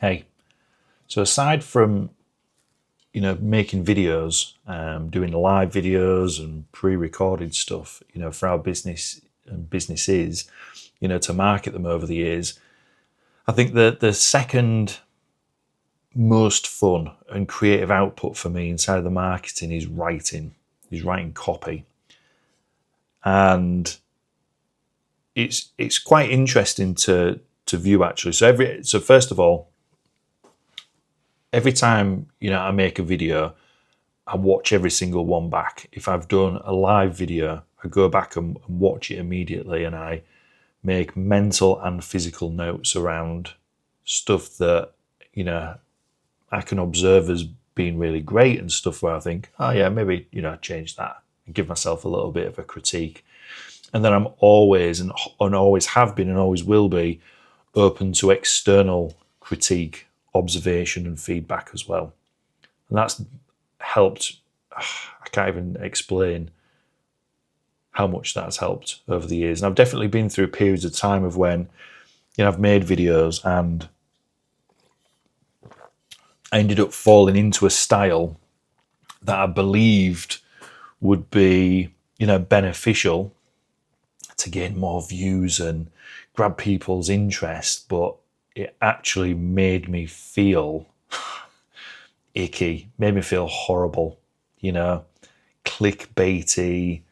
Hey, so aside from making videos, doing live videos and pre-recorded stuff, for our business and businesses, to market them over the years, I think that the second most fun and creative output for me inside of the marketing is writing. Is writing copy, and it's quite interesting to view actually. So first of all, every time I make a video, I watch every single one back. If I've done a live video, I go back and watch it immediately, and I make mental and physical notes around stuff that I can observe as being really great, and stuff where I think, oh yeah, maybe change that, and give myself a little bit of a critique. And then I'm always and always have been and always will be open to external critique, observation, and feedback as well. And that's helped. I can't even explain how much that's helped over the years. And I've definitely been through periods of time of when I've made videos and I ended up falling into a style that I believed would be beneficial to gain more views and grab people's interest, but it actually made me feel icky, made me feel horrible, clickbaity,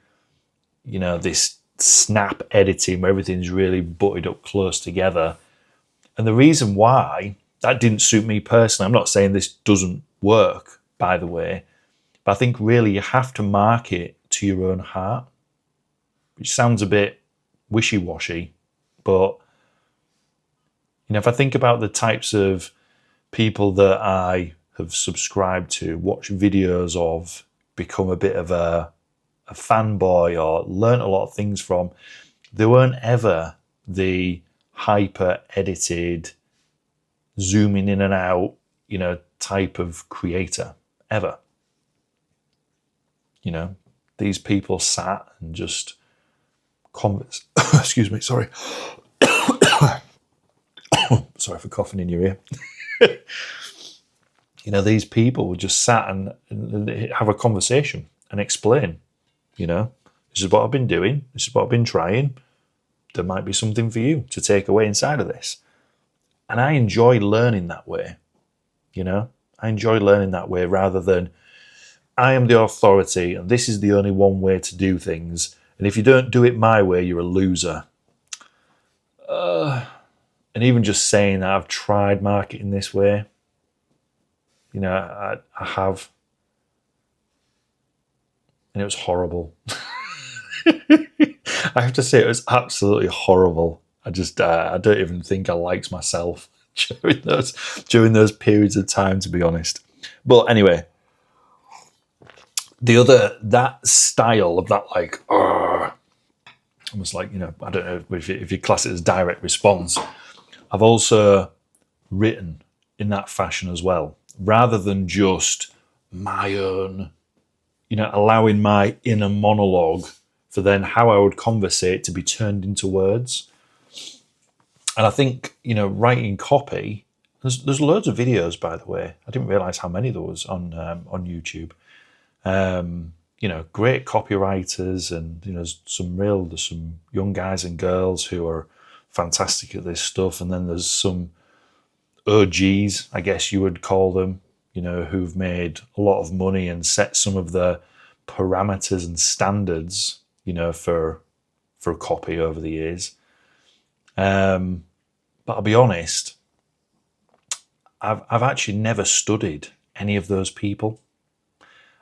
this snap editing where everything's really butted up close together. And the reason why that didn't suit me personally, I'm not saying this doesn't work, by the way, but I think really you have to market to your own heart, which sounds a bit wishy-washy, but if I think about the types of people that I have subscribed to, watch videos of, become a bit of a fanboy or learn a lot of things from, they weren't ever the hyper-edited, zooming in and out, type of creator, ever. These people sat and just excuse me, sorry. Sorry for coughing in your ear. These people would just sat and have a conversation and explain, this is what I've been doing, this is what I've been trying. There might be something for you to take away inside of this. And I enjoy learning that way, I enjoy learning that way rather than I am the authority and this is the only one way to do things. And if you don't do it my way, you're a loser. And even just saying that I've tried marketing this way, I have. And it was horrible. I have to say it was absolutely horrible. I don't even think I liked myself during those periods of time, to be honest. But anyway, that style of that, like, almost like, I don't know if you class it as direct response. I've also written in that fashion as well, rather than just my own, allowing my inner monologue for then how I would conversate to be turned into words. And I think, writing copy, there's loads of videos, by the way. I didn't realize how many there was on YouTube. Great copywriters, and there's some young guys and girls who are fantastic at this stuff, and then there's some OGs, I guess you would call them, who've made a lot of money and set some of the parameters and standards, for copy over the years. But I'll be honest, I've actually never studied any of those people.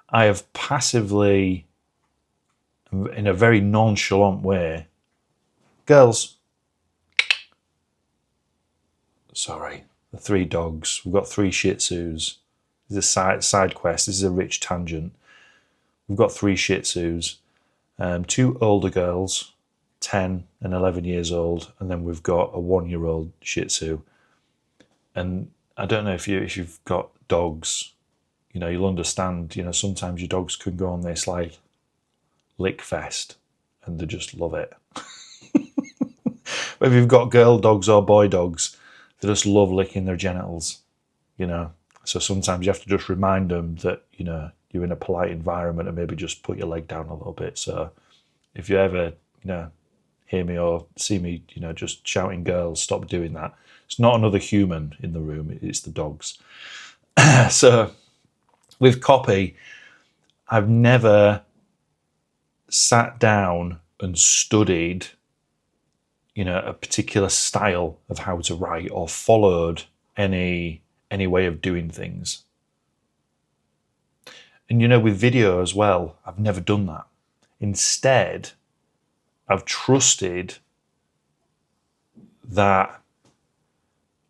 I have passively, in a very nonchalant way, girls, sorry, the 3 dogs, we've got 3 Shih Tzus. This is a side quest, this is a rich tangent. We've got 3 Shih Tzus, 2 older girls, 10 and 11 years old, and then we've got a 1-year-old Shih Tzu. And I don't know if you've got dogs, you'll understand, sometimes your dogs can go on this like lick fest and they just love it. Whether you've got girl dogs or boy dogs, They just love licking their genitals, you know. So sometimes you have to just remind them that, you know, you're in a polite environment and maybe just put your leg down a little bit. So if you ever, you know, hear me or see me, you know, just shouting girls, stop doing that. It's not another human in the room, it's the dogs. So with copy, I've never sat down and studied, you know, a particular style of how to write or followed any way of doing things. And, you know, with video as well, I've never done that. Instead, I've trusted that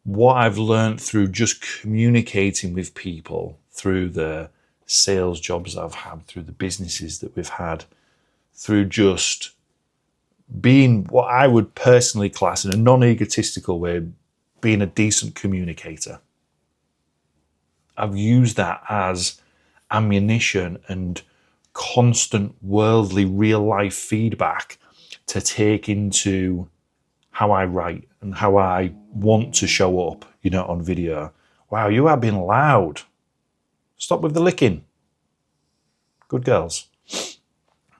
what I've learned through just communicating with people, through the sales jobs I've had, through the businesses that we've had, through just being what I would personally class in a non-egotistical way, being a decent communicator. I've used that as ammunition and constant worldly real life feedback to take into how I write and how I want to show up, you know, on video. Wow, you have been loud. Stop with the licking. Good girls.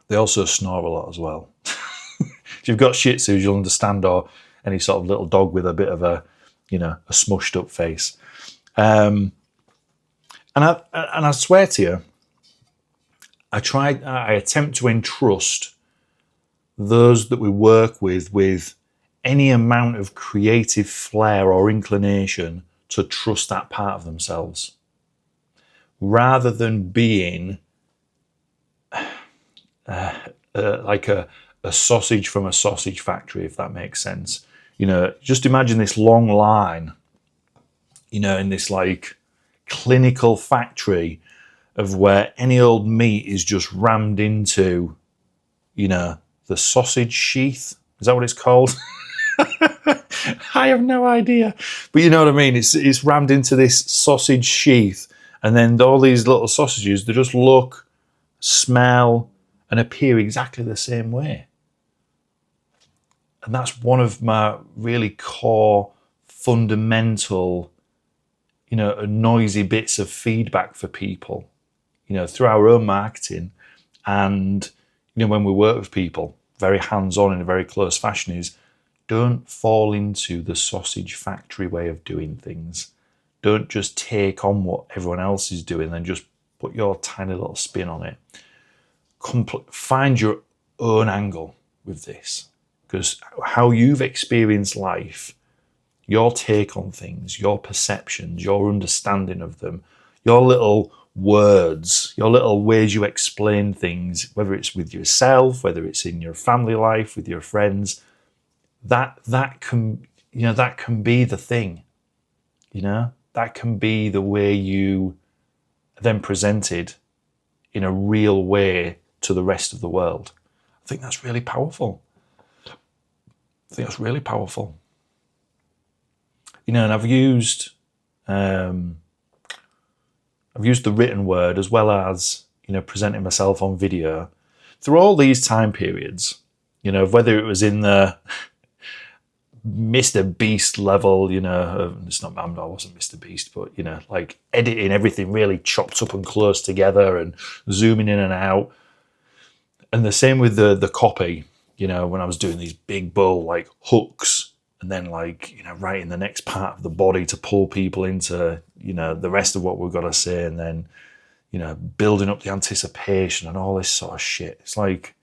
They also snore a lot as well. If you've got Shih Tzus, you'll understand, or any sort of little dog with a bit of a, you know, a smushed up face. And I swear to you, I attempt to entrust those that we work with any amount of creative flair or inclination to trust that part of themselves, rather than being like a sausage from a sausage factory, if that makes sense. You know, just imagine this long line, you know, in this like clinical factory of where any old meat is just rammed into, you know, the sausage sheath. Is that what it's called? I have no idea. But you know what I mean? It's rammed into this sausage sheath, and then all these little sausages, they just look, smell, and appear exactly the same way. And that's one of my really core, fundamental, you know, noisy bits of feedback for people, you know, through our own marketing. And, you know, when we work with people, very hands-on in a very close fashion, is don't fall into the sausage factory way of doing things. Don't just take on what everyone else is doing and just put your tiny little spin on it. Find your own angle with this, because how you've experienced life, your take on things, your perceptions, your understanding of them, your little words, your little ways you explain things, whether it's with yourself, whether it's in your family life, with your friends, that can, you know, that can be the thing, you know, that can be the way you then presented in a real way to the rest of the world. I think that's really powerful. I think that's really powerful. You know, and I've used the written word as well as, you know, presenting myself on video through all these time periods, you know, whether it was in the Mr. Beast level, you know, it's not, I wasn't Mr. Beast, but, you know, like editing everything really chopped up and close together and zooming in and out. And the same with the copy, you know, when I was doing these big bold like hooks and then like, you know, writing the next part of the body to pull people into, you know, the rest of what we've got to say, and then, you know, building up the anticipation and all this sort of shit. It's like,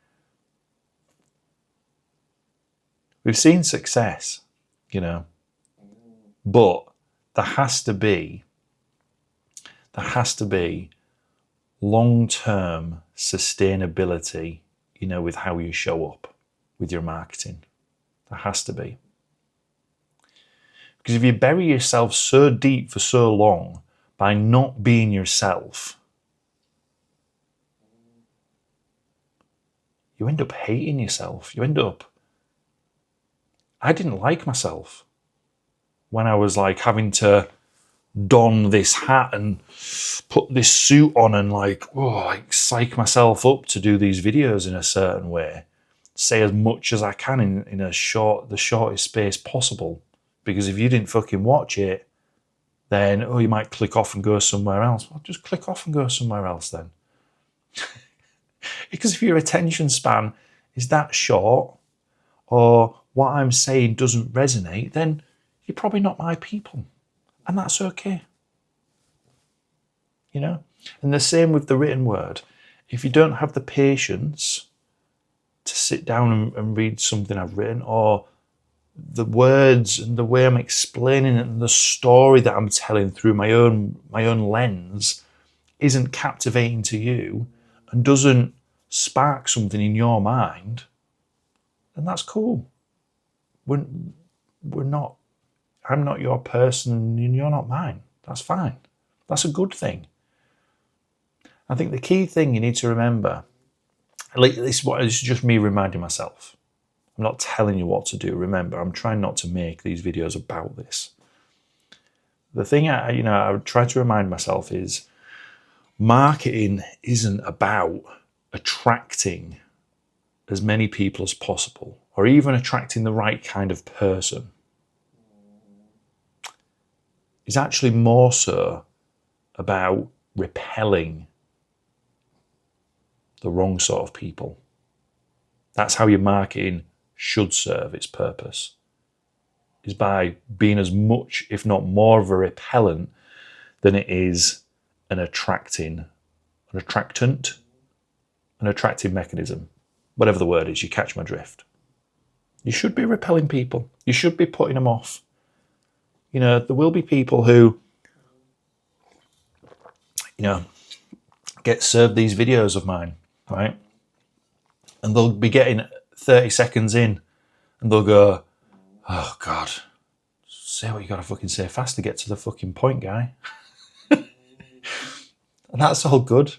we've seen success, you know, but there has to be long-term sustainability, you know, with how you show up with your marketing. There has to be. Because if you bury yourself so deep for so long by not being yourself, you end up hating yourself. I didn't like myself when I was like having to don this hat and put this suit on and like, like psych myself up to do these videos in a certain way, say as much as I can in the shortest space possible, Because if you didn't fucking watch it, then, you might click off and go somewhere else. Well, just click off and go somewhere else then. Because if your attention span is that short, or what I'm saying doesn't resonate, then you're probably not my people. And that's okay. You know? And the same with the written word. If you don't have the patience to sit down and read something I've written, or the words and the way I'm explaining it and the story that I'm telling through my own lens isn't captivating to you and doesn't spark something in your mind, then that's cool. We're not, I'm not your person and you're not mine. That's fine. That's a good thing. I think the key thing you need to remember, this is just me reminding myself. I'm not telling you what to do. Remember, I'm trying not to make these videos about this. The thing I would try to remind myself is marketing isn't about attracting as many people as possible, or even attracting the right kind of person. It's actually more so about repelling the wrong sort of people. That's how your marketing should serve its purpose, is by being as much, if not more, of a repellent than it is an attracting mechanism. Whatever the word is, you catch my drift. You should be repelling people. You should be putting them off. There will be people who, get served these videos of mine, right? And they'll be getting 30 seconds in and they'll go, oh God, say what you got to fucking say fast to get to the fucking point, guy. And that's all good.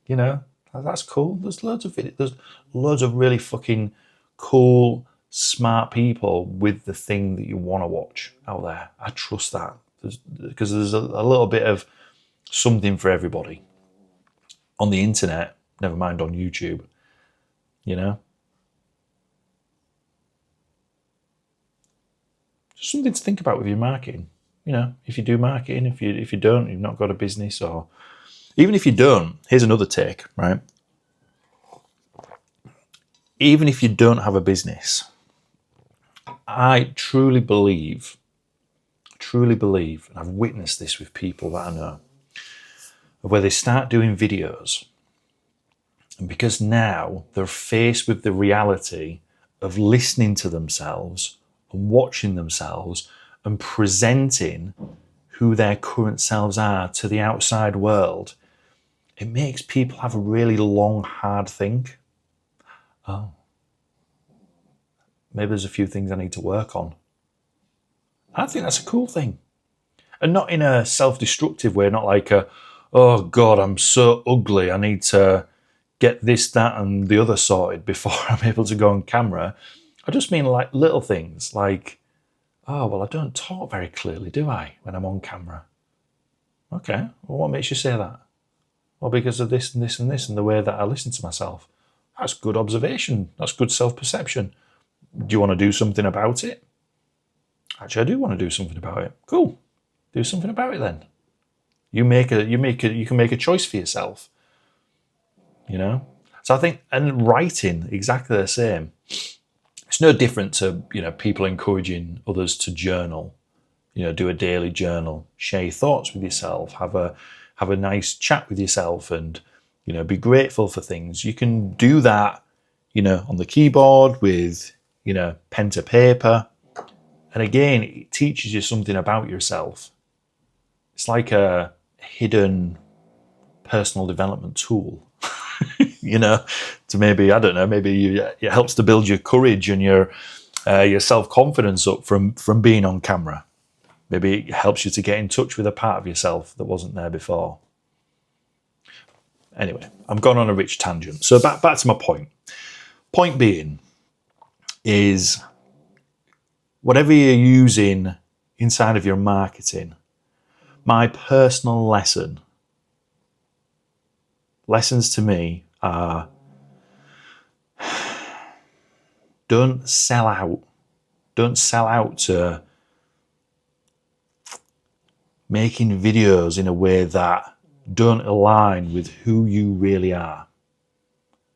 That's cool. There's loads of really fucking cool, smart people with the thing that you want to watch out there. I trust that. Because there's a little bit of something for everybody on the internet, never mind on YouTube, Just something to think about with your marketing. If you do marketing, if you don't, you've not got a business, or even if you don't, here's another take, right? Even if you don't have a business, I truly believe, and I've witnessed this with people that I know, where they start doing videos, and because now they're faced with the reality of listening to themselves and watching themselves and presenting who their current selves are to the outside world, it makes people have a really long, hard think. Oh, maybe there's a few things I need to work on. I think that's a cool thing. And not in a self-destructive way, not like oh God, I'm so ugly, I need to get this, that, and the other sorted before I'm able to go on camera. I just mean like little things, like, oh, well, I don't talk very clearly, do I, when I'm on camera? Okay, well, what makes you say that? Well, because of this and this and this and the way that I listen to myself. That's good observation. That's good self-perception. Do you want to do something about it? Actually, I do want to do something about it. Cool. Do something about it then. You can make a choice for yourself. So I think, and writing, exactly the same. It's no different to, people encouraging others to journal, do a daily journal, share your thoughts with yourself, have a nice chat with yourself, and, be grateful for things. You can do that, on the keyboard with, pen to paper. And again, it teaches you something about yourself. It's like a hidden personal development tool. To maybe, I don't know, maybe it helps to build your courage and your self-confidence up from being on camera. Maybe it helps you to get in touch with a part of yourself that wasn't there before. Anyway, I'm gone on a rich tangent. So back to my point. Point being is whatever you're using inside of your marketing, my personal lessons to me are, don't sell out. Don't sell out to making videos in a way that don't align with who you really are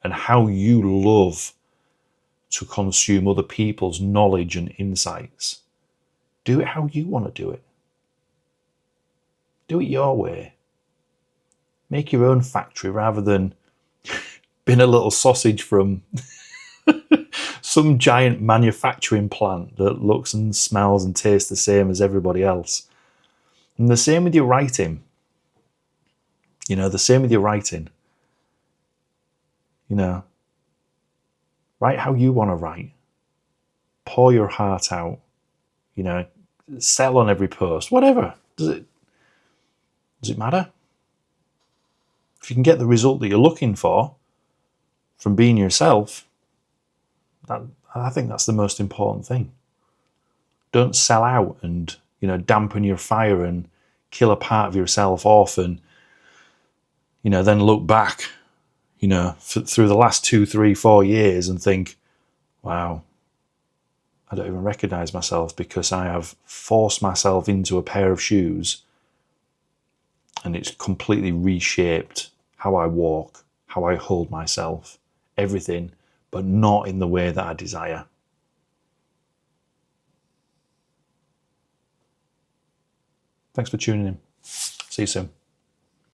and how you love to consume other people's knowledge and insights. Do it how you want to do it. Do it your way. Make your own factory rather than being a little sausage from some giant manufacturing plant that looks and smells and tastes the same as everybody else. And the same with your writing. The same with your writing. Write how you want to write. Pour your heart out. Sell on every post. Whatever. Does it matter? If you can get the result that you're looking for from being yourself, I think that's the most important thing. Don't sell out and dampen your fire and kill a part of yourself off and then look back through the last 2, 3, 4 years and think, wow, I don't even recognize myself because I have forced myself into a pair of shoes and it's completely reshaped how I walk, how I hold myself, everything, but not in the way that I desire. Thanks for tuning in. See you soon.